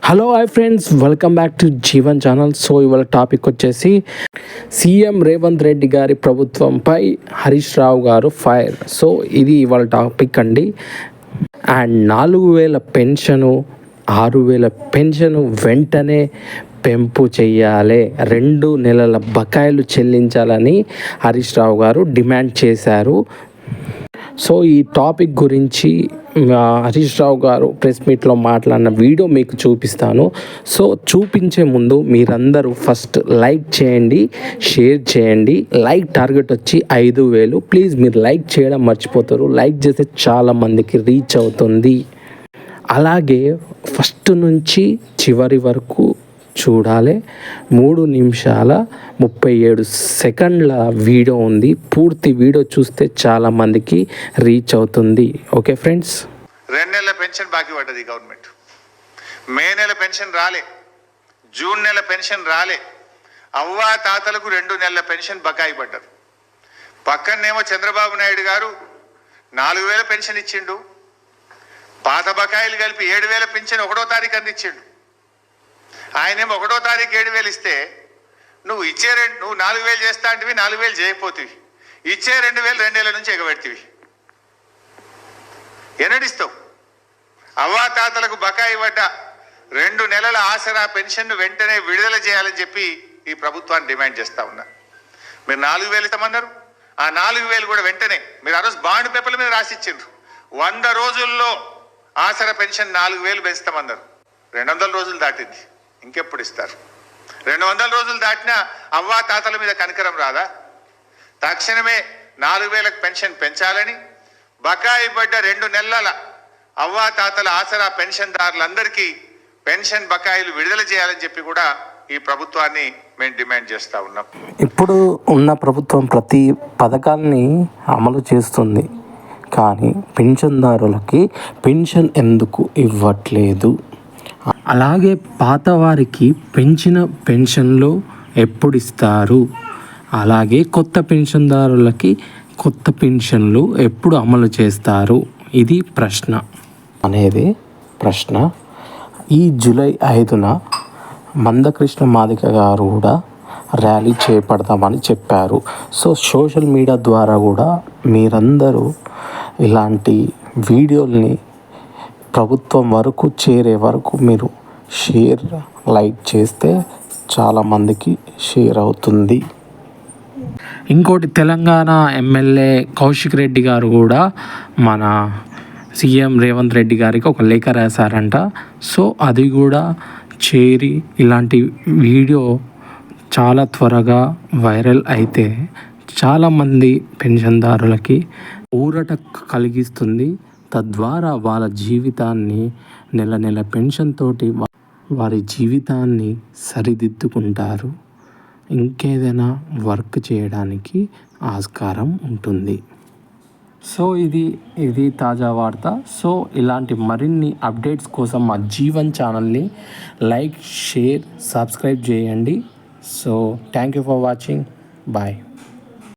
Hello hi friends, welcome back to Jeevan channel. So ఇవాళ topic వచ్చేసి CM Revanth Reddy గారి ప్రభుత్వంపై హరీష్ రావు గారు ఫైర్. సో ఇది ఇవాళ టాపిక్ అండి. అండ్ 4,000 పెన్షను, 6,000 పెన్షను వెంటనే పెంపు చేయాలి, 2 నెలల బకాయిలు చెల్లించాలని హరీష్ రావు గారు డిమాండ్ చేశారు. సో ఈ టాపిక్ గురించి హరీష్ రావు గారు ప్రెస్ మీట్లో మాట్లాడిన వీడియో మీకు చూపిస్తాను. సో చూపించే ముందు మీరందరూ ఫస్ట్ లైక్ చేయండి, షేర్ చేయండి. లైక్ టార్గెట్ వచ్చి 5,000. ప్లీజ్ మీరు లైక్ చేయడం మర్చిపోతారు. లైక్ చేస్తే చాలామందికి రీచ్ అవుతుంది. అలాగే ఫస్ట్ నుంచి చివరి వరకు చూడాలి. 3 నిమిషాల 37 సెకండ్ల వీడియో ఉంది. పూర్తి వీడియో చూస్తే చాలామందికి రీచ్ అవుతుంది. Okay friends. 2 నెలల పెన్షన్ బాకీ పడ్డది గవర్నమెంట్. మే నెల పెన్షన్ రాలే, జూన్ నెల పెన్షన్ రాలే. అవ్వా తాతలకు 2 నెలల పెన్షన్ బకాయి పడ్డది. పక్కనేమో చంద్రబాబు నాయుడు గారు 4,000 పెన్షన్ ఇచ్చిండు. పాత బకాయిలు కలిపి 7,000 పెన్షన్ 1వ తారీఖు అందించిండు. ఆయనేమో 1వ తారీఖు 7,000 ఇస్తే నువ్వు 4,000 చేస్తా అంటివి, 4,000 చేయకపోతివి. ఇచ్చే 2,000 2 నెలల నుంచి ఎగబెడితివి. ఎన్నడిస్తావు? అవ్వా తాతలకు బకాయి పడ్డ 2 నెలల ఆసరా పెన్షన్ను వెంటనే విడుదల చేయాలని చెప్పి ఈ ప్రభుత్వాన్ని డిమాండ్ చేస్తా ఉన్నా. మీరు 4,000 ఇస్తామన్నారు. ఆ 4,000 కూడా వెంటనే మీరు ఆ రోజు బాండ్ పేపర్ల మీద రాసిచ్చిండ్రు. 100 రోజుల్లో ఆసరా పెన్షన్ 4,000 పెంచుతామన్నారు. 200 రోజులు దాటింది, ఇంకెప్పుడు ఇస్తారు? 200 రోజులు దాటినా అవ్వా తాతల మీద కనికరం రాదా? తక్షణమే 4,000 పెన్షన్ పెంచాలని, బకాయి పడ్డ 2 నెలల అవ్వా తాతల ఆసరా పెన్షన్దారులందరికీ పెన్షన్ బకాయిలు విడుదల చేయాలని చెప్పి కూడా ఈ ప్రభుత్వాన్ని మేము డిమాండ్ చేస్తూ ఉన్నాం. ఇప్పుడు ఉన్న ప్రభుత్వం ప్రతి పథకాన్ని అమలు చేస్తుంది, కానీ పెన్షన్దారులకి పెన్షన్ ఎందుకు ఇవ్వట్లేదు? అలాగే పాతవారికి పెంచిన పెన్షన్లు ఎప్పుడు ఇస్తారు? అలాగే కొత్త పెన్షన్దారులకి కొత్త పెన్షన్లు ఎప్పుడు అమలు చేస్తారు? ఇది ప్రశ్న. ఈ జూలై 5న మందకృష్ణ మాదిగ గారు కూడా ర్యాలీ చేపడతామని చెప్పారు. సో సోషల్ మీడియా ద్వారా కూడా మీరందరూ ఇలాంటి వీడియోల్ని ప్రభుత్వం వరకు చేరే వరకు మీరు షేర్, లైక్ చేస్తే చాలామందికి షేర్ అవుతుంది. ఇంకోటి, తెలంగాణ ఎమ్మెల్యే కౌశిక్ రెడ్డి గారు కూడా మన సీఎం రేవంత్ రెడ్డి గారికి ఒక లేఖ రాశారంట. సో అది కూడా చేరి ఇలాంటి వీడియో చాలా త్వరగా వైరల్ అయితే చాలామంది పెన్షన్దారులకి ఊరట కలిగిస్తుంది. తద్వారా వాళ్ళ జీవితాన్ని నెల పెన్షన్ తోటి వారి జీవితాన్ని సరిదిద్దుకుంటారు. ఇంకేదైనా వర్క్ చేయడానికి ఆస్కారం ఉంటుంది. సో ఇది తాజా వార్త. సో ఇలాంటి మరిన్ని అప్డేట్స్ కోసం మా జీవన్ ఛానల్ని లైక్, షేర్, సబ్స్క్రైబ్ చేయండి. So thank you for watching. Bye.